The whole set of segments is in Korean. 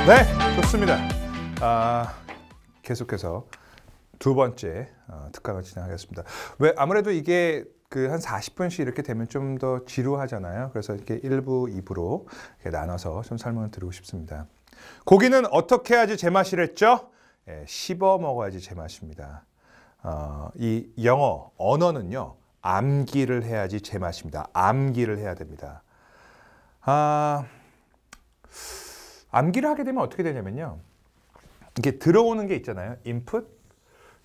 네, 좋습니다. 계속해서 두 번째 특강을 진행하겠습니다. 왜 아무래도 이게 그 한 40분씩 이렇게 되면 좀 더 지루하잖아요. 그래서 이렇게 1부, 2부로 이렇게 나눠서 좀 설명을 드리고 싶습니다. 고기는 어떻게 해야지 제맛이랬죠? 씹어 먹어야지 제맛입니다. 이 영어, 언어는요, 암기를 해야지 제맛입니다. 암기를 해야 됩니다. 암기를 하게 되면 어떻게 되냐면요. 이게 들어오는 게 있잖아요. 인풋.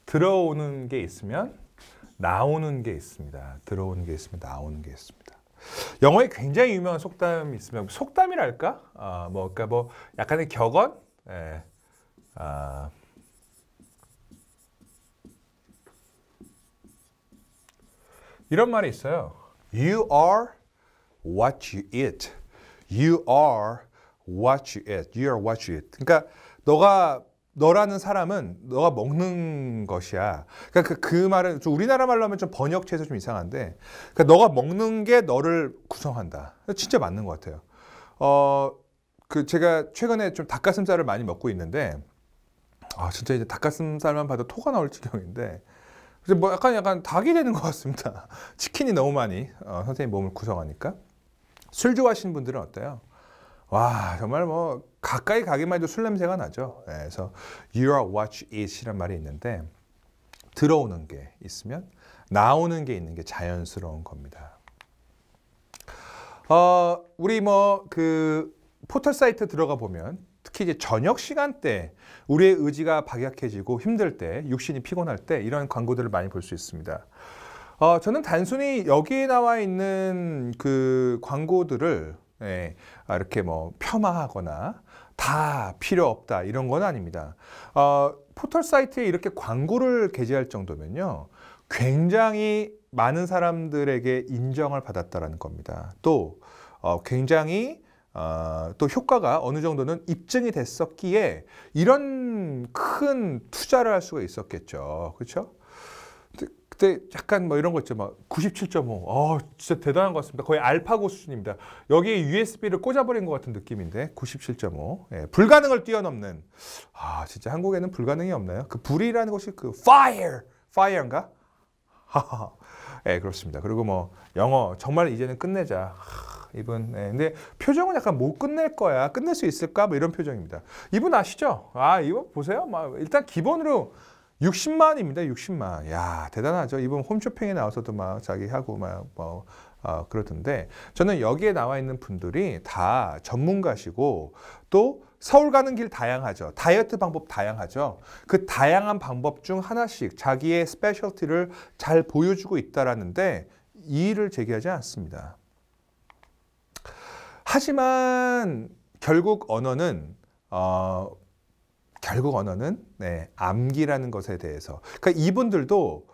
들어오는 게 있으면 나오는 게 있습니다. 들어오는 게 있으면 나오는 게 있습니다. 영어에 굉장히 유명한 속담이 있으면 속담이랄까? 그러니까 약간의 격언? 예. 이런 말이 있어요. You are what you eat. You are what you eat. You are what you eat. 그러니까 너라는 사람은 너가 먹는 것이야. 그러니까 그 말은 좀 우리나라 말로 하면 좀 번역체에서 좀 이상한데, 그러니까 너가 먹는 게 너를 구성한다. 진짜 맞는 것 같아요. 제가 최근에 좀 닭가슴살을 많이 먹고 있는데, 진짜 이제 닭가슴살만 봐도 토가 나올 지경인데, 그래서 약간 닭이 되는 것 같습니다. 치킨이 너무 많이 선생님 몸을 구성하니까. 술 좋아하시는 분들은 어때요? 와, 정말 가까이 가기만 해도 술 냄새가 나죠. 그래서 You are what you eat 이란 말이 있는데, 들어오는 게 있으면 나오는 게 있는 게 자연스러운 겁니다. 우리 포털 사이트 들어가 보면 특히 이제 저녁 시간대 우리의 의지가 박약해지고 힘들 때, 육신이 피곤할 때 이런 광고들을 많이 볼 수 있습니다. 저는 단순히 여기에 나와 있는 그 광고들을 이렇게 폄하하거나 다 필요 없다 이런 건 아닙니다. 포털 사이트에 이렇게 광고를 게재할 정도면요, 굉장히 많은 사람들에게 인정을 받았다라는 겁니다. 또 굉장히 또 효과가 어느 정도는 입증이 됐었기에 이런 큰 투자를 할 수가 있었겠죠. 그렇죠? 그때 약간 이런 거 있죠. 97.5. 진짜 대단한 것 같습니다. 거의 알파고 수준입니다. 여기에 USB를 꽂아버린 것 같은 느낌인데 97.5. 불가능을 뛰어넘는. 진짜 한국에는 불가능이 없나요? 그 불이라는 것이 fire인가? 그렇습니다. 그리고 영어 정말 이제는 끝내자. 이분. 근데 표정은 약간 못 끝낼 거야. 끝낼 수 있을까? 이런 표정입니다. 이분 아시죠? 이거 보세요. 일단 기본으로 60만입니다. 60만. 야, 대단하죠. 이번 홈쇼핑에 나와서도 자기 하고 그러던데, 저는 여기에 나와 있는 분들이 다 전문가시고 또 서울 가는 길 다양하죠. 다이어트 방법 다양하죠. 그 다양한 방법 중 하나씩 자기의 스페셜티를 잘 보여주고 있다라는데 이의를 제기하지 않습니다. 하지만 결국 언어는 암기라는 것에 대해서. 그러니까 이분들도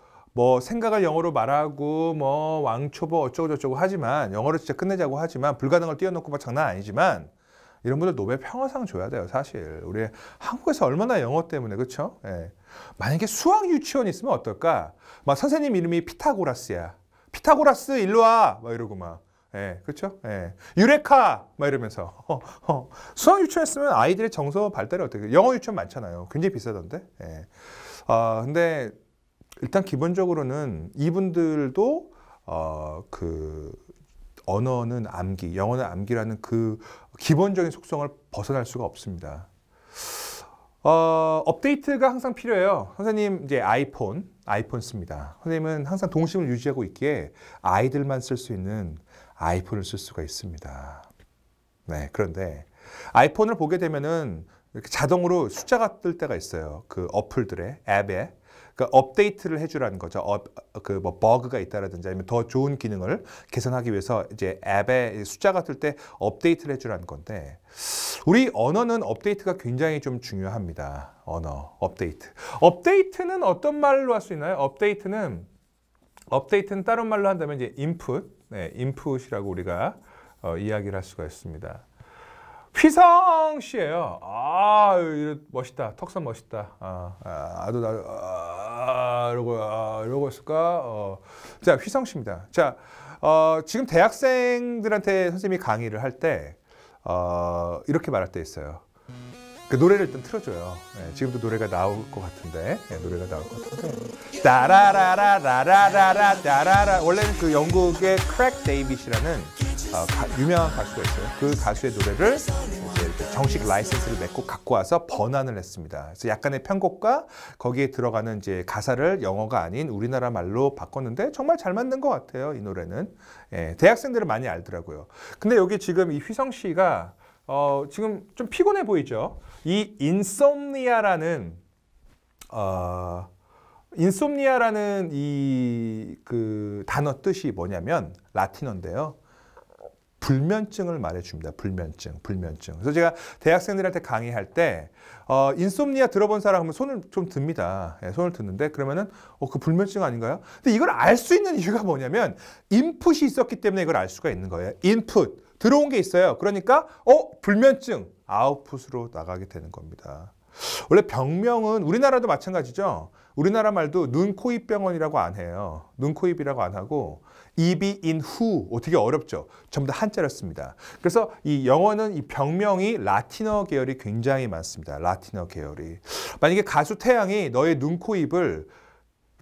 생각을 영어로 말하고 왕초보 어쩌고저쩌고 하지만, 영어로 진짜 끝내자고 하지만, 불가능을 뛰어넘고 장난 아니지만, 이런 분들 노벨 평화상 줘야 돼요, 사실. 우리 한국에서 얼마나 영어 때문에, 그렇죠? 만약에 수학 유치원 있으면 어떨까? 선생님 이름이 피타고라스야. 피타고라스 일로 와! 이러고 그렇죠? 유레카! 이러면서. 수학 유치원 했으면 아이들의 정서 발달이 어떻게, 영어 유치원 많잖아요. 굉장히 비싸던데. 근데 일단 기본적으로는 이분들도 언어는 암기, 영어는 암기라는 그 기본적인 속성을 벗어날 수가 없습니다. 업데이트가 항상 필요해요. 선생님 이제 아이폰 씁니다. 선생님은 항상 동심을 유지하고 있기에 아이들만 쓸 수 있는 아이폰을 쓸 수가 있습니다. 그런데 아이폰을 보게 되면은 이렇게 자동으로 숫자가 뜰 때가 있어요. 그 어플들의 앱에. 그러니까 업데이트를 해주라는 거죠. 버그가 있다라든지 아니면 더 좋은 기능을 개선하기 위해서 이제 앱에 숫자가 뜰 때 업데이트를 해주라는 건데, 우리 언어는 업데이트가 굉장히 좀 중요합니다. 언어, 업데이트. 업데이트는 어떤 말로 할 수 있나요? 업데이트는 다른 말로 한다면 이제 인풋이라고 우리가 이야기를 할 수가 있습니다. 휘성 씨예요. 멋있다. 턱선 멋있다. 이러고 있을까? 자, 휘성 씨입니다. 자, 지금 대학생들한테 선생님이 강의를 할 때 이렇게 말할 때 있어요. 그 노래를 일단 틀어줘요. 예, 지금도 노래가 나올 것 같은데, 예, 노래가 나올 것 같은데. 따라라라라라라라 따라라. 원래는 그 영국의 크랙 데이빗이라는 유명한 가수가 있어요. 그 가수의 노래를 이제 정식 라이센스를 맺고 갖고 와서 번안을 했습니다. 그래서 약간의 편곡과 거기에 들어가는 이제 가사를 영어가 아닌 우리나라 말로 바꿨는데 정말 잘 만든 것 같아요. 이 노래는. 예, 대학생들은 많이 알더라고요. 근데 여기 지금 이 휘성 씨가 지금 좀 피곤해 보이죠? 이 인솜니아라는 이 그 단어 뜻이 뭐냐면 라틴어인데요. 불면증을 말해줍니다. 불면증. 그래서 제가 대학생들한테 강의할 때 인솜니아 들어본 사람 하면 손을 좀 듭니다. 예, 손을 드는데 그러면은 그 불면증 아닌가요? 근데 이걸 알 수 있는 이유가 뭐냐면 인풋이 있었기 때문에 이걸 알 수가 있는 거예요. 인풋. 들어온 게 있어요. 그러니까 불면증. 아웃풋으로 나가게 되는 겁니다. 원래 병명은 우리나라도 마찬가지죠. 우리나라 말도 눈, 코, 입 병원이라고 안 해요. 눈, 코, 입이라고 안 하고 입이 in who 되게 어렵죠. 전부 다 한자를 씁니다. 그래서 이 영어는 이 병명이 라틴어 계열이 굉장히 많습니다. 라틴어 계열이. 만약에 가수 태양이 너의 눈, 코, 입을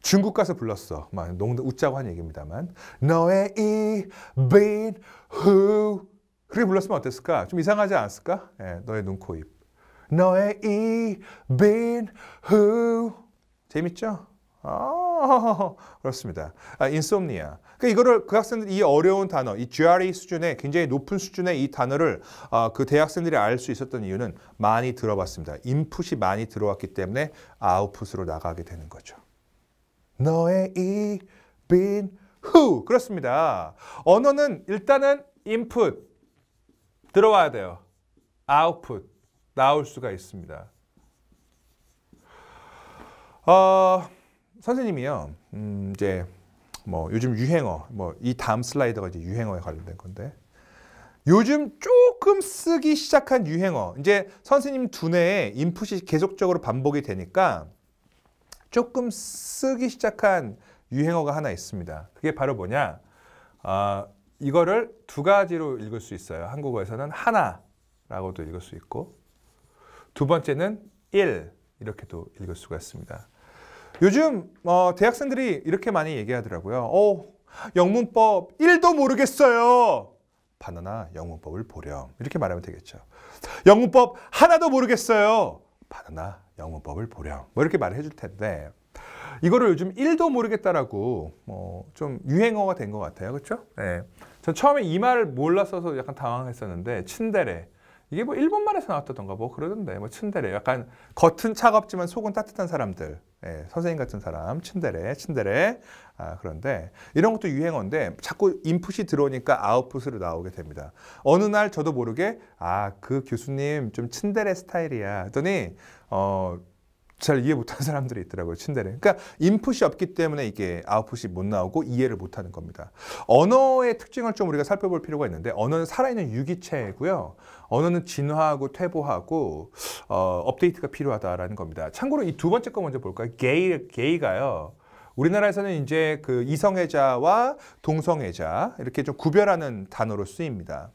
중국 가서 불렀어. 막 농담 웃자고 한 얘기입니다만 너의 입인 who 그렇게 불렀으면 어땠을까? 좀 이상하지 않았을까? 예, 너의 눈, 코, 입. 너의 입인 who 재밌죠? 그렇습니다. 인솜니아. 그러니까 이거를 그 학생들이 이 어려운 단어, 이 GRE 수준의 굉장히 높은 수준의 이 단어를 그 대학생들이 알 수 있었던 이유는 많이 들어봤습니다. 인풋이 많이 들어왔기 때문에 아웃풋으로 나가게 되는 거죠. 너의 입인 who 그렇습니다. 언어는 일단은 인풋 들어와야 돼요. 아웃풋 나올 수가 있습니다. 선생님이요. 이제 뭐 요즘 유행어, 뭐 이 다음 슬라이드가 이제 유행어에 관련된 건데 요즘 조금 쓰기 시작한 유행어. 이제 선생님 두뇌에 인풋이 계속적으로 반복이 되니까 조금 쓰기 시작한 유행어가 하나 있습니다. 그게 바로 뭐냐? 이거를 두 가지로 읽을 수 있어요. 한국어에서는 하나라고도 읽을 수 있고 두 번째는 일 이렇게도 읽을 수가 있습니다. 요즘 대학생들이 이렇게 많이 얘기하더라고요. 영문법 1도 모르겠어요. 바나나 영문법을 보렴. 이렇게 말하면 되겠죠. 영문법 하나도 모르겠어요. 바나나 영문법을 보렴. 뭐 이렇게 말을 해줄 텐데 이거를 요즘 1도 모르겠다라고 좀 유행어가 된 것 같아요. 그렇죠? 네. 전 처음에 이 말을 몰랐어서 약간 당황했었는데 츤데레. 이게 뭐 일본말에서 나왔다던가 뭐 그러던데 뭐 츤데레. 약간 겉은 차갑지만 속은 따뜻한 사람들. 예, 선생님 같은 사람 츤데레. 그런데 이런 것도 유행어인데 자꾸 인풋이 들어오니까 아웃풋으로 나오게 됩니다. 어느 날 저도 모르게 그 교수님 좀 츤데레 스타일이야 했더니 잘 이해 못하는 사람들이 있더라고요. 츤데레. 그러니까 인풋이 없기 때문에 이게 아웃풋이 못 나오고 이해를 못하는 겁니다. 언어의 특징을 좀 우리가 살펴볼 필요가 있는데 언어는 살아있는 유기체고요. 언어는 진화하고 퇴보하고 업데이트가 필요하다라는 겁니다. 참고로 이 두 번째 거 먼저 볼까요? 게이가요. 우리나라에서는 이제 그 이성애자와 동성애자 이렇게 좀 구별하는 단어로 쓰입니다.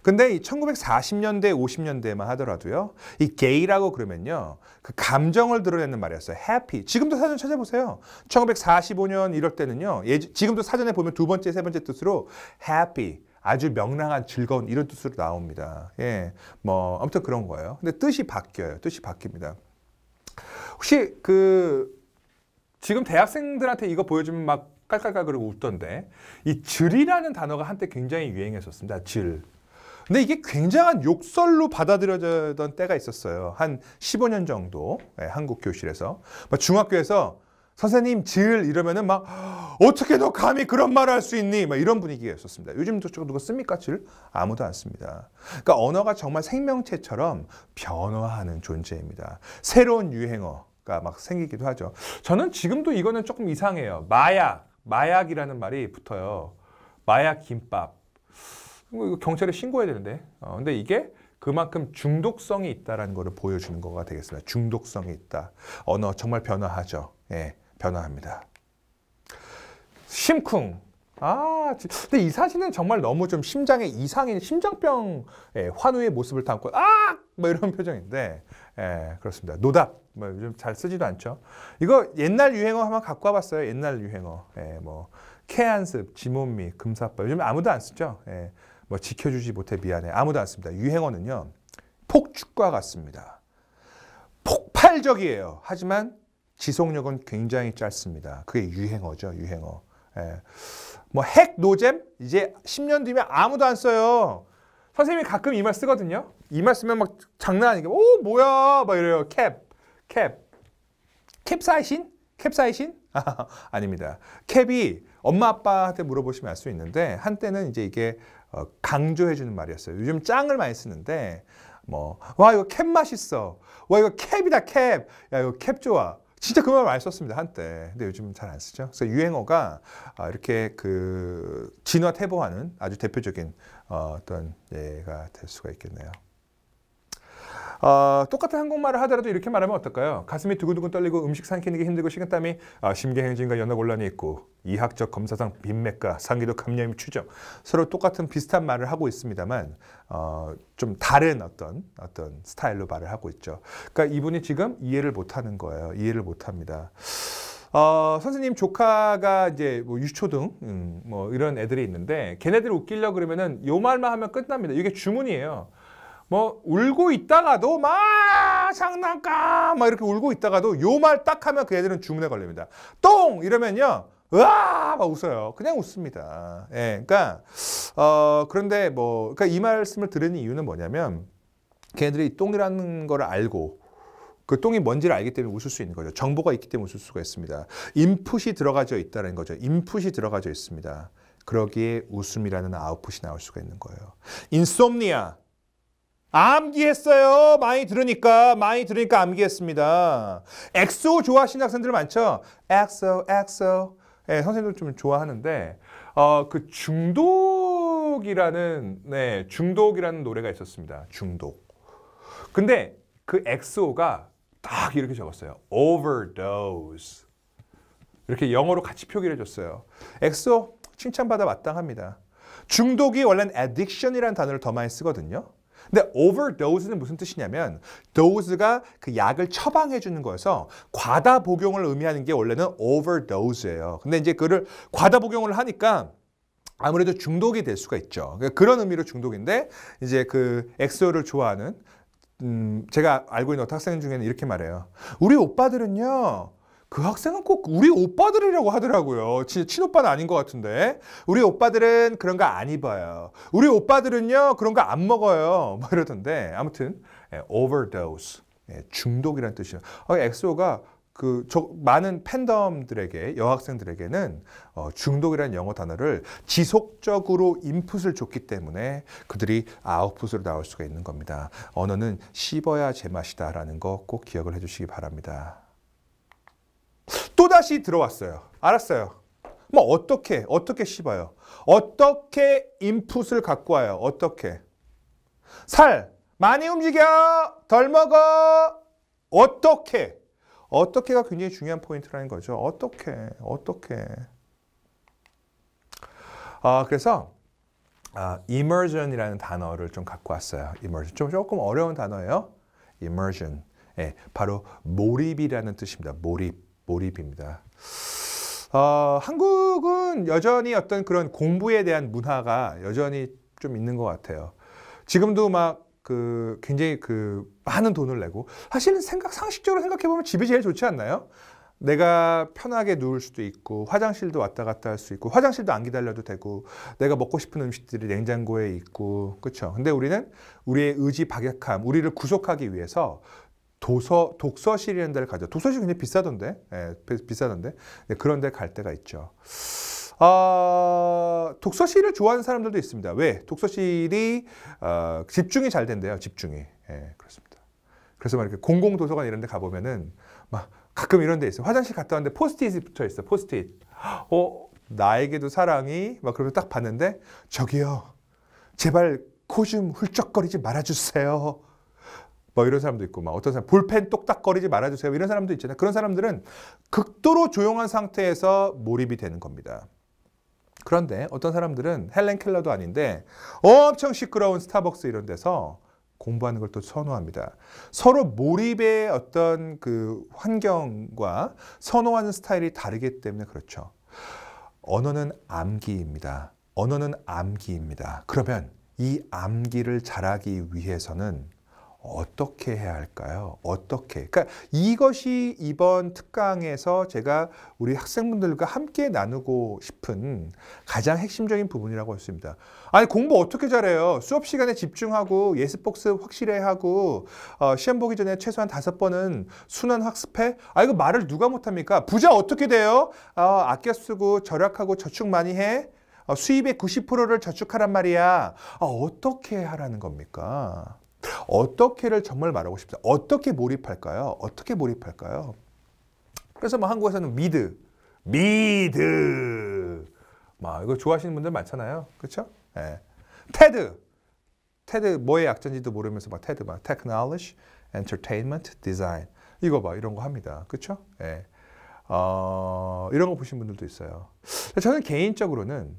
근데 이 1940년대, 50년대만 하더라도요. 이 게이라고 그러면요. 그 감정을 드러내는 말이었어요. happy. 지금도 사전 찾아보세요. 1945년 이럴 때는요. 지금도 사전에 보면 두 번째, 세 번째 뜻으로 happy. 아주 명랑한, 즐거운 이런 뜻으로 나옵니다. 예. 뭐 아무튼 그런 거예요. 근데 뜻이 바뀌어요. 뜻이 바뀝니다. 혹시 지금 대학생들한테 이거 보여주면 막 깔깔깔 그러고 웃던데 이 즐이라는 단어가 한때 굉장히 유행했었습니다. 즐. 근데 이게 굉장한 욕설로 받아들여졌던 때가 있었어요. 한 15년 정도 한국 교실에서. 중학교에서 선생님 질 이러면은 막 어떻게 너 감히 그런 말을 할 수 있니? 막 이런 분위기였었습니다. 요즘도 누가 씁니까 질? 아무도 안 씁니다. 그러니까 언어가 정말 생명체처럼 변화하는 존재입니다. 새로운 유행어가 막 생기기도 하죠. 저는 지금도 이거는 조금 이상해요. 마약이라는 말이 붙어요. 마약 김밥. 이거 경찰에 신고해야 되는데. 근데 이게 그만큼 중독성이 있다는 것을 보여주는 거가 되겠습니다. 중독성이 있다. 언어 정말 변화하죠. 예, 변화합니다. 심쿵. 근데 이 사진은 정말 너무 좀 심장에 이상인 심장병 환우의 모습을 담고 뭐 이런 표정인데, 그렇습니다. 노답 뭐 요즘 잘 쓰지도 않죠. 이거 옛날 유행어 한번 갖고 와봤어요. 옛날 유행어. 뭐 캐안습, 지몬미, 금사빠. 요즘 아무도 안 쓰죠. 뭐 지켜주지 못해 미안해. 아무도 안 씁니다. 유행어는요. 폭죽과 같습니다. 폭발적이에요. 하지만 지속력은 굉장히 짧습니다. 그게 유행어죠. 유행어. 뭐 핵 노잼? 이제 10년 뒤면 아무도 안 써요. 선생님이 가끔 이 말 쓰거든요. 이 말 쓰면 막 장난 아니게 오 뭐야 막 이래요. 캡사이신? 캡사이신? 아닙니다. 캡이 엄마 아빠한테 물어보시면 알 수 있는데 한때는 이제 이게 강조해주는 말이었어요. 요즘 짱을 많이 쓰는데 뭐 와 이거 캡 맛있어. 와 이거 캡이다 캡. 야 이거 캡 좋아. 진짜 그 말 많이 썼습니다 한때. 근데 요즘은 잘 안 쓰죠. 그래서 유행어가 이렇게 그 진화 태보하는 아주 대표적인 어떤 예가 될 수가 있겠네요. 똑같은 한국말을 하더라도 이렇게 말하면 어떨까요? 가슴이 두근두근 떨리고 음식 삼키는 게 힘들고 식은땀이 심계행진과 연화곤란이 있고 이학적 검사상 빈맥과 상기도 감염이 추정. 서로 똑같은 비슷한 말을 하고 있습니다만 좀 다른 어떤 스타일로 말을 하고 있죠. 그러니까 이분이 지금 이해를 못하는 거예요. 이해를 못합니다. 선생님 조카가 이제 뭐 유초등 뭐 이런 애들이 있는데 걔네들 웃기려고 그러면은 요 말만 하면 끝납니다. 이게 주문이에요. 뭐 울고 있다가도 막 장난감 막 이렇게 울고 있다가도 요 말 딱 하면 그 애들은 주문에 걸립니다. 똥 이러면요 으아 막 웃어요. 그냥 웃습니다. 그러니까 그런데 뭐 그러니까 이 말씀을 들은 이유는 뭐냐면 걔네들이 똥이라는 걸 알고 그 똥이 뭔지를 알기 때문에 웃을 수 있는 거죠. 정보가 있기 때문에 웃을 수가 있습니다. 인풋이 들어가져 있다는 거죠. 인풋이 들어가져 있습니다. 그러기에 웃음이라는 아웃풋이 나올 수가 있는 거예요. 인솜니아 암기했어요. 많이 들으니까 암기했습니다. 엑소 좋아하시는 학생들 많죠? 엑소. 선생님도 좀 좋아하는데 그 중독이라는 노래가 있었습니다. 중독. 근데 그 엑소가 딱 이렇게 적었어요. overdose. 이렇게 영어로 같이 표기를 해줬어요. 엑소 칭찬받아 마땅합니다. 중독이 원래는 addiction이라는 단어를 더 많이 쓰거든요. 근데 overdose는 무슨 뜻이냐면 dose가 그 약을 처방해 주는 거여서 과다 복용을 의미하는 게 원래는 overdose예요. 근데 이제 그를 과다 복용을 하니까 아무래도 중독이 될 수가 있죠. 그런 의미로 중독인데 이제 그 엑소를 좋아하는 제가 알고 있는 학생 중에는 이렇게 말해요. 우리 오빠들은요. 그 학생은 꼭 우리 오빠들이라고 하더라고요. 진짜 친오빠는 아닌 것 같은데. 우리 오빠들은 그런 거 안 입어요. 우리 오빠들은요 그런 거 안 먹어요. 뭐 이러던데 아무튼 overdose 중독이라는 뜻이에요. 엑소가 많은 팬덤들에게 여학생들에게는 중독이라는 영어 단어를 지속적으로 인풋을 줬기 때문에 그들이 아웃풋으로 나올 수가 있는 겁니다. 언어는 씹어야 제맛이다라는 거 꼭 기억을 해주시기 바랍니다. 또다시 들어왔어요. 알았어요. 뭐 어떻게 씹어요? 어떻게 인풋을 갖고 와요? 어떻게? 살 많이 움직여 덜 먹어 어떻게가 굉장히 중요한 포인트라는 거죠. 어떻게 그래서 immersion이라는 단어를 좀 갖고 왔어요. immersion 조금 어려운 단어예요. immersion 바로 몰입이라는 뜻입니다. 몰입입니다. 한국은 여전히 어떤 그런 공부에 대한 문화가 여전히 좀 있는 것 같아요. 지금도 막 굉장히 많은 돈을 내고 사실은 상식적으로 생각해 보면 집이 제일 좋지 않나요? 내가 편하게 누울 수도 있고 화장실도 왔다 갔다 할 수 있고 화장실도 안 기다려도 되고 내가 먹고 싶은 음식들이 냉장고에 있고 그렇죠. 근데 우리는 우리의 의지 박약함, 우리를 구속하기 위해서 독서실이라는 데를 가죠. 독서실 굉장히 비싸던데. 비싸던데. 그런 데 갈 때가 있죠. 독서실을 좋아하는 사람들도 있습니다. 왜? 독서실이 집중이 잘 된대요. 집중이. 그렇습니다. 그래서 막 이렇게 공공도서관 이런 데 가보면은 막 가끔 이런 데 있어요. 화장실 갔다 왔는데 포스트잇이 붙어 있어. 포스트잇. 나에게도 사랑이 막 그러면 딱 봤는데 저기요. 제발 코 좀 훌쩍거리지 말아주세요. 뭐 이런 사람도 있고 막 어떤 사람 볼펜 똑딱거리지 말아주세요. 이런 사람도 있잖아요. 그런 사람들은 극도로 조용한 상태에서 몰입이 되는 겁니다. 그런데 어떤 사람들은 헬렌 켈러도 아닌데 엄청 시끄러운 스타벅스 이런 데서 공부하는 걸 또 선호합니다. 서로 몰입의 어떤 그 환경과 선호하는 스타일이 다르기 때문에 그렇죠. 언어는 암기입니다. 언어는 암기입니다. 그러면 이 암기를 잘하기 위해서는 어떻게 해야 할까요? 어떻게? 그러니까 이것이 이번 특강에서 제가 우리 학생분들과 함께 나누고 싶은 가장 핵심적인 부분이라고 할 수 있습니다. 아니 공부 어떻게 잘해요? 수업 시간에 집중하고 예습 복습 확실히 하고 시험 보기 전에 최소한 5번은 순환 학습해? 아 이거 말을 누가 못합니까? 부자 어떻게 돼요? 아껴 쓰고 절약하고 저축 많이 해? 수입의 90%를 저축하란 말이야. 어떻게 하라는 겁니까? 어떻게를 정말 말하고 싶다. 어떻게 몰입할까요? 어떻게 몰입할까요? 그래서 뭐 한국에서는 미드, 막 이거 좋아하시는 분들 많잖아요, 그렇죠? 예. 테드 뭐의 약자인지도 모르면서 막 테드 막 Technology, Entertainment, Design 이거 봐 이런 거 합니다, 그렇죠? 예. 이런 거 보신 분들도 있어요. 저는 개인적으로는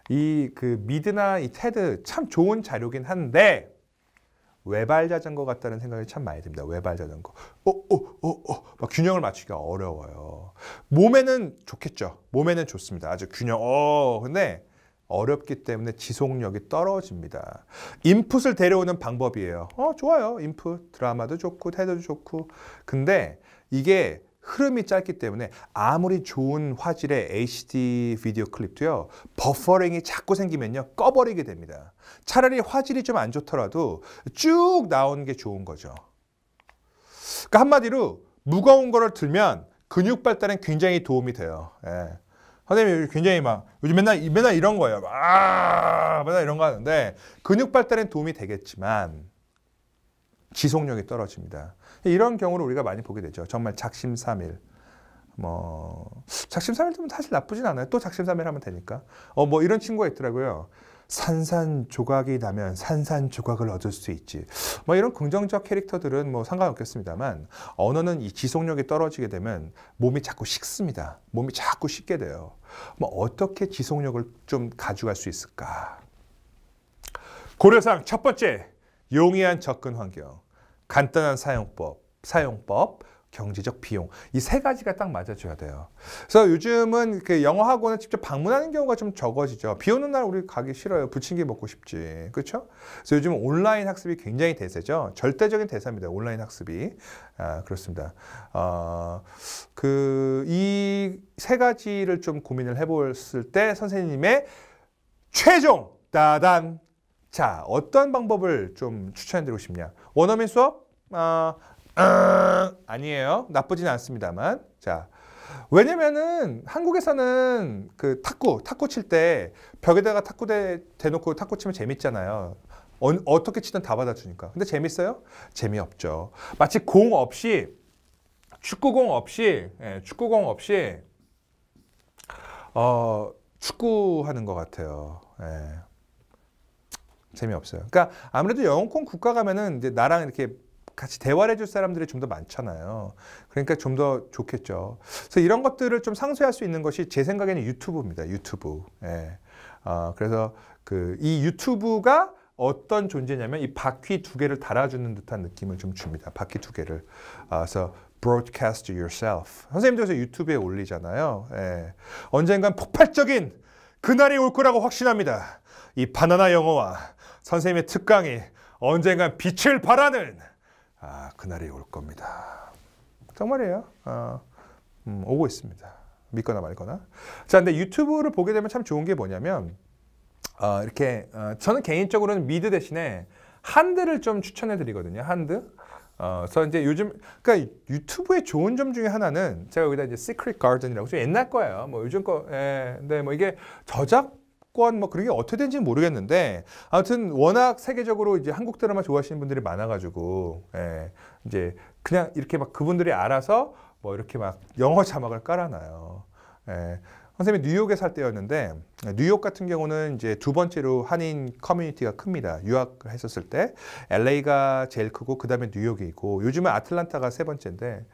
이 그 미드나 이 테드 참 좋은 자료긴 한데. 외발 자전거 같다는 생각이 참 많이 듭니다. 외발 자전거. 막 균형을 맞추기가 어려워요. 몸에는 좋겠죠. 몸에는 좋습니다. 아주 균형. 근데 어렵기 때문에 지속력이 떨어집니다. 인풋을 데려오는 방법이에요. 좋아요. 인풋. 드라마도 좋고, 테드도 좋고. 근데 이게 흐름이 짧기 때문에 아무리 좋은 화질의 HD 비디오 클립도요. 버퍼링이 자꾸 생기면요. 꺼버리게 됩니다. 차라리 화질이 좀 안 좋더라도 쭉 나오는 게 좋은 거죠. 그러니까 한마디로 무거운 거를 들면 근육 발달에 굉장히 도움이 돼요. 예. 선생님이 굉장히 막 요즘 맨날 이런 거예요. 맨날 이런 거 하는데 근육 발달에 도움이 되겠지만 지속력이 떨어집니다. 이런 경우를 우리가 많이 보게 되죠. 정말 작심삼일. 작심삼일 되면 사실 나쁘진 않아요. 또 작심삼일 하면 되니까. 뭐 이런 친구가 있더라고요. 산산조각이 나면 산산조각을 얻을 수 있지. 뭐 이런 긍정적 캐릭터들은 뭐 상관없겠습니다만 언어는 이 지속력이 떨어지게 되면 몸이 자꾸 식습니다. 몸이 자꾸 식게 돼요. 뭐 어떻게 지속력을 좀 가져갈 수 있을까? 고려사항 첫 번째, 용이한 접근 환경. 간단한 사용법, 경제적 비용. 이 세 가지가 딱 맞아줘야 돼요. 그래서 요즘은 그 영어 학원을 직접 방문하는 경우가 좀 적어지죠. 비 오는 날 우리 가기 싫어요. 부침개 먹고 싶지. 그렇죠? 그래서 요즘 온라인 학습이 굉장히 대세죠. 절대적인 대세입니다. 온라인 학습이. 그렇습니다. 이 세 가지를 좀 고민을 해봤을 때 선생님의 최종 따단. 자, 어떤 방법을 좀 추천해드리고 싶냐? 원어민 수업? 아니에요. 나쁘진 않습니다만. 자, 왜냐면은 한국에서는 그 탁구 칠 때 벽에다가 탁구대 대놓고 탁구 치면 재밌잖아요. 어떻게 치든 다 받아주니까. 근데 재밌어요? 재미없죠. 마치 공 없이 축구공 없이 축구하는 것 같아요. 재미없어요. 그러니까 아무래도 영어권 국가 가면은 이제 나랑 이렇게 같이 대화를 해줄 사람들이 좀 더 많잖아요. 그러니까 좀 더 좋겠죠. 그래서 이런 것들을 좀 상쇄할 수 있는 것이 제 생각에는 유튜브입니다. 유튜브. 그래서 이 유튜브가 어떤 존재냐면 이 바퀴 두 개를 달아주는 듯한 느낌을 좀 줍니다. 바퀴 두 개를. 그래서 broadcast yourself. 선생님들께서 유튜브에 올리잖아요. 언젠간 폭발적인 그날이 올 거라고 확신합니다. 이 바나나 영어와 선생님의 특강이 언젠간 빛을 발하는 그날이 올 겁니다. 정말이에요. 오고 있습니다. 믿거나 말거나. 자, 근데 유튜브를 보게 되면 참 좋은 게 뭐냐면 이렇게 저는 개인적으로는 미드 대신에 한드를 좀 추천해 드리거든요. 한드. 그래서 이제 요즘 그러니까 유튜브의 좋은 점 중에 하나는 제가 여기다 이제 시크릿 가든이라고 좀 옛날 거예요. 뭐 요즘 거. 근데 뭐 이게 저작권 뭐 그런 게 어떻게 되는지는 모르겠는데 아무튼 워낙 세계적으로 이제 한국 드라마 좋아하시는 분들이 많아가지고 이제 그냥 이렇게 막 그분들이 알아서 뭐 이렇게 막 영어 자막을 깔아놔요. 예. 선생님이 뉴욕에 살 때였는데 뉴욕 같은 경우는 이제 두 번째로 한인 커뮤니티가 큽니다. 유학을 했었을 때 LA가 제일 크고 그다음에 뉴욕이 있고 요즘은 아틀란타가 세 번째인데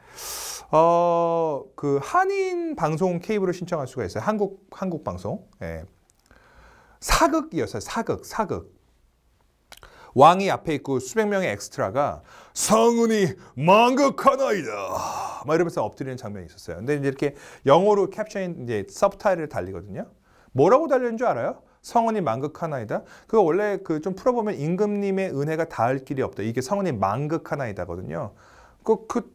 그 한인 방송 케이블을 신청할 수가 있어요. 한국 방송. 예. 사극이었어요. 사극. 왕이 앞에 있고 수백 명의 엑스트라가 성은이 망극하나이다 막 이러면서 엎드리는 장면이 있었어요. 근데 이제 이렇게 영어로 캡션이 이제 서브타이틀을 달리거든요. 뭐라고 달리는 줄 알아요? 성은이 망극하나이다. 그거 원래 그 좀 풀어보면 임금님의 은혜가 닿을 길이 없다. 이게 성은이 망극하나이다거든요.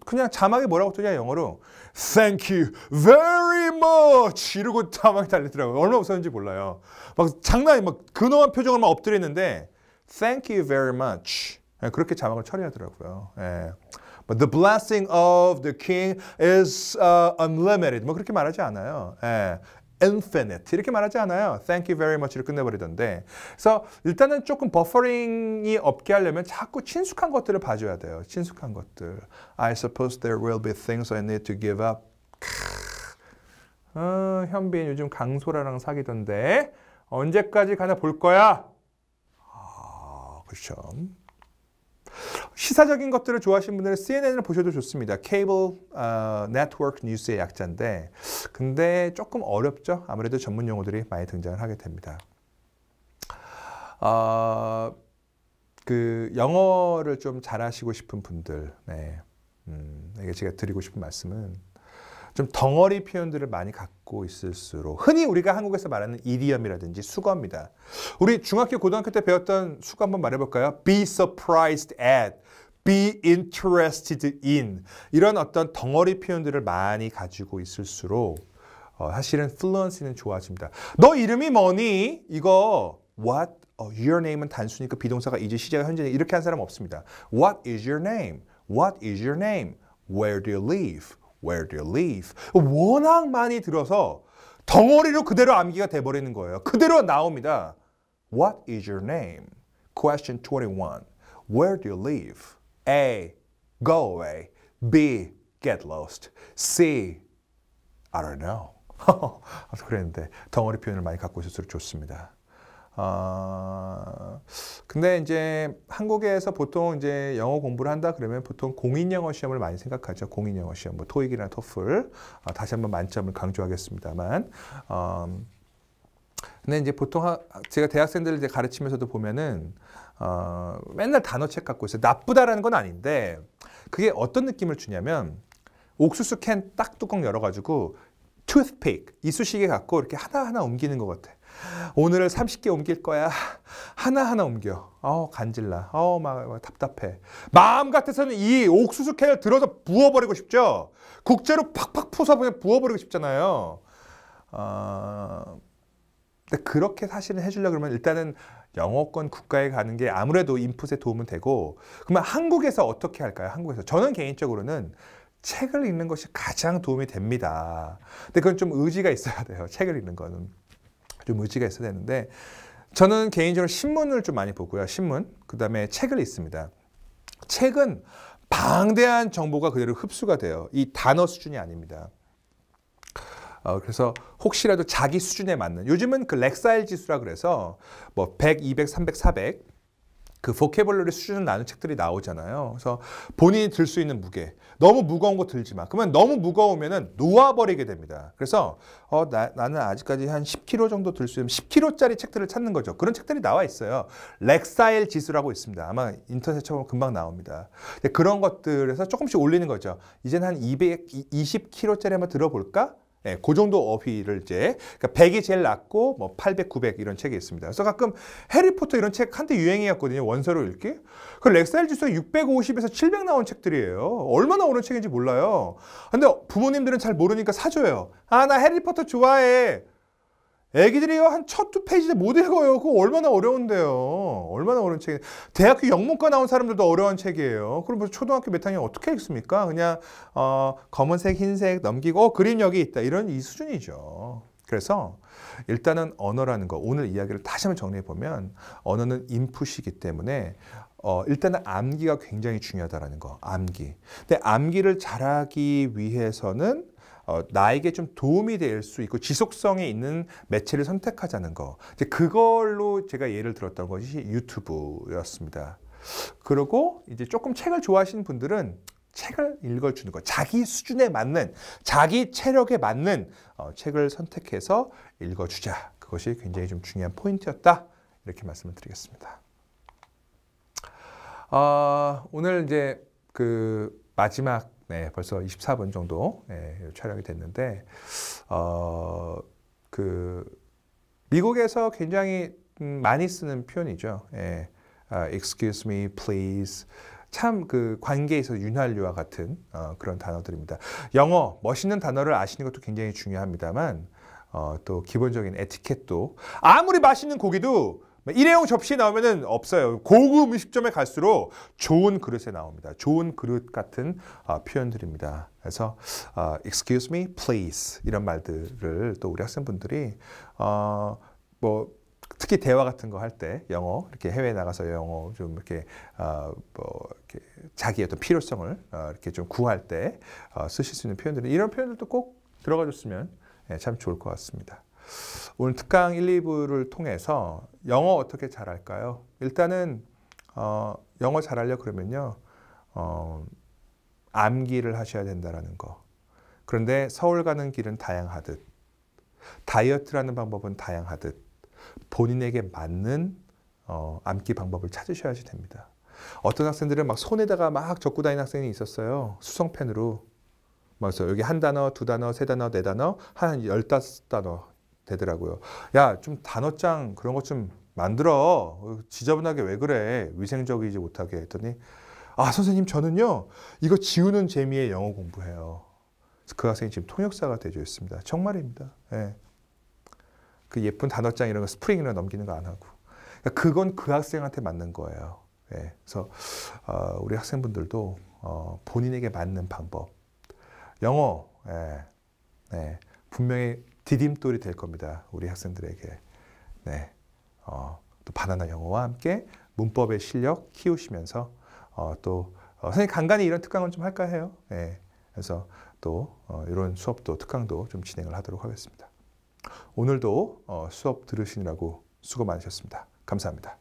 그냥 자막에 뭐라고 뜨냐 영어로 Thank you very much 이러고 자막이 달리더라고요. 얼마나 웃었는지 몰라요. 막 장난이 막 근엄한 표정을 막 엎드리는데 Thank you very much. 그렇게 자막을 처리하더라고요. 예. But the blessing of the king is unlimited. 뭐 그렇게 말하지 않아요. 예. Infinite 이렇게 말하지 않아요. Thank you very much로 끝내버리던데. 그래서 일단은 조금 버퍼링이 없게 하려면 자꾸 친숙한 것들을 봐줘야 돼요. 친숙한 것들. I suppose there will be things I need to give up. 현빈 요즘 강소라랑 사귀던데 언제까지 가나 볼 거야? 그렇죠. 시사적인 것들을 좋아하시는 분들은 CNN을 보셔도 좋습니다. 케이블 네트워크 뉴스의 약자인데 근데 조금 어렵죠. 아무래도 전문 용어들이 많이 등장을 하게 됩니다. 그 영어를 좀 잘하시고 싶은 분들, 네. 이게 제가 드리고 싶은 말씀은 좀 덩어리 표현들을 많이 갖고 있을수록 흔히 우리가 한국에서 말하는 이디엄이라든지 수거입니다. 우리 중학교, 고등학교 때 배웠던 수거 한번 말해볼까요? Be surprised at, be interested in 이런 어떤 덩어리 표현들을 많이 가지고 있을수록 사실은 fluency는 좋아집니다. 너 이름이 뭐니? 이거 what? Your name은 단수니까 그 비동사가 이제 시제가 현재 이렇게 한 사람 없습니다. What is your name? What is your name? Where do you live? Where do you live? 워낙 많이 들어서 덩어리로 그대로 암기가 돼버리는 거예요. 그대로 나옵니다. What is your name? Question 21. Where do you live? A. Go away. B. Get lost. C. I don't know. 그랬는데 덩어리 표현을 많이 갖고 있을수록 좋습니다. 근데 이제 한국에서 보통 이제 영어 공부를 한다 그러면 보통 공인영어 시험을 많이 생각하죠. 공인영어 시험, 뭐 토익이나 토플. 다시 한번 만점을 강조하겠습니다만. 근데 이제 보통 제가 대학생들을 이제 가르치면서도 보면은 맨날 단어책 갖고 있어요. 나쁘다라는 건 아닌데 그게 어떤 느낌을 주냐면 옥수수 캔 딱 뚜껑 열어가지고 투스픽 이쑤시개 갖고 이렇게 하나하나 옮기는 것 같아. 오늘을 30개 옮길 거야. 하나하나 옮겨. 간질나. 막 답답해. 마음 같아서는 이 옥수수 캔을 들어서 부어버리고 싶죠. 국제로 팍팍 부어서 그냥 부어버리고 싶잖아요. 근데 그렇게 사실은 해주려고 그러면 일단은 영어권 국가에 가는 게 아무래도 인풋에 도움은 되고 그러면 한국에서 어떻게 할까요? 한국에서. 저는 개인적으로는 책을 읽는 것이 가장 도움이 됩니다. 근데 그건 좀 의지가 있어야 돼요. 책을 읽는 거는. 좀 의지가 있어야 되는데 저는 개인적으로 신문을 좀 많이 보고요. 신문, 그 다음에 책을 읽습니다. 책은 방대한 정보가 그대로 흡수가 돼요. 이 단어 수준이 아닙니다. 그래서 혹시라도 자기 수준에 맞는 요즘은 그 렉사일 지수라 그래서 뭐 100, 200, 300, 400 그 보캐블러리 수준을 나눈 책들이 나오잖아요. 그래서 본인이 들 수 있는 무게. 너무 무거운 거 들지 마. 그러면 너무 무거우면은 놓아버리게 됩니다. 그래서 나는 아직까지 한 10kg 정도 들 수 있는 10kg짜리 책들을 찾는 거죠. 그런 책들이 나와 있어요. 렉사일 지수라고 있습니다. 아마 인터넷 쳐보면 금방 나옵니다. 그런 것들에서 조금씩 올리는 거죠. 이제는 한 220kg짜리 한번 들어볼까? 네, 그 정도 어휘를 이제 그러니까 100이 제일 낮고 뭐 800, 900 이런 책이 있습니다. 그래서 가끔 해리포터 이런 책 한때 유행이었거든요. 원서로 읽기. 그 렉사일 지수가 650에서 700 나온 책들이에요. 얼마나 오른 책인지 몰라요. 근데 부모님들은 잘 모르니까 사줘요. 나 해리포터 좋아해. 애기들이요 한 첫 두 페이지 못 읽어요. 그거 얼마나 어려운데요. 얼마나 어려운 책이. 대학교 영문과 나온 사람들도 어려운 책이에요. 그럼 초등학교 몇 학년 어떻게 읽습니까? 그냥 검은색, 흰색 넘기고 그림 여기 있다. 이런 이 수준이죠. 그래서 일단은 언어라는 거 오늘 이야기를 다시 한번 정리해 보면 언어는 인풋이기 때문에 일단은 암기가 굉장히 중요하다는 거. 암기. 근데 암기를 잘하기 위해서는 나에게 좀 도움이 될 수 있고 지속성이 있는 매체를 선택하자는 거. 이제 그걸로 제가 예를 들었던 것이 유튜브였습니다. 그리고 이제 조금 책을 좋아하시는 분들은 책을 읽어주는 거, 자기 수준에 맞는, 자기 체력에 맞는 책을 선택해서 읽어주자. 그것이 굉장히 좀 중요한 포인트였다. 이렇게 말씀을 드리겠습니다. 오늘 이제 그 마지막, 벌써 24분 정도 촬영이 됐는데, 미국에서 굉장히 많이 쓰는 표현이죠. Excuse me, please. 참 그 관계에서 윤활유와 같은 그런 단어들입니다. 영어, 멋있는 단어를 아시는 것도 굉장히 중요합니다만 또 기본적인 에티켓도 아무리 맛있는 고기도 일회용 접시에 나오면은 없어요. 고급 음식점에 갈수록 좋은 그릇에 나옵니다. 좋은 그릇 같은 표현들입니다. 그래서 excuse me, please 이런 말들을 또 우리 학생분들이 특히 대화 같은 거 할 때 영어 이렇게 해외에 나가서 영어 좀 이렇게 이렇게 자기의 어떤 필요성을 이렇게 좀 구할 때 쓰실 수 있는 표현들 이런 표현들도 꼭 들어가줬으면 참 좋을 것 같습니다. 오늘 특강 1, 2부를 통해서 영어 어떻게 잘할까요? 일단은 영어 잘하려 그러면요 암기를 하셔야 된다라는 거. 그런데 서울 가는 길은 다양하듯 다이어트라는 방법은 다양하듯 본인에게 맞는 암기 방법을 찾으셔야지 됩니다. 어떤 학생들은 막 손에다가 막 적고 다니는 학생이 있었어요. 수성펜으로. 그래서 여기 한 단어, 두 단어, 세 단어, 네 단어, 한 15단어 되더라고요. 야, 좀 단어장 그런 것 좀 만들어. 지저분하게 왜 그래? 위생적이지 못하게 했더니 선생님 저는요 이거 지우는 재미에 영어 공부해요. 그 학생이 지금 통역사가 되어 있습니다. 정말입니다. 예. 그 예쁜 단어장 이런 거 스프링이나 넘기는 거 안 하고 그건 그 학생한테 맞는 거예요. 예. 그래서 우리 학생분들도 본인에게 맞는 방법 영어 분명히 디딤돌이 될 겁니다. 우리 학생들에게 또 바나나 영어와 함께 문법의 실력 키우시면서 또 선생님 간간히 이런 특강을 좀 할까 해요. 그래서 또 이런 수업도 특강도 좀 진행을 하도록 하겠습니다. 오늘도 수업 들으시느라고 수고 많으셨습니다. 감사합니다.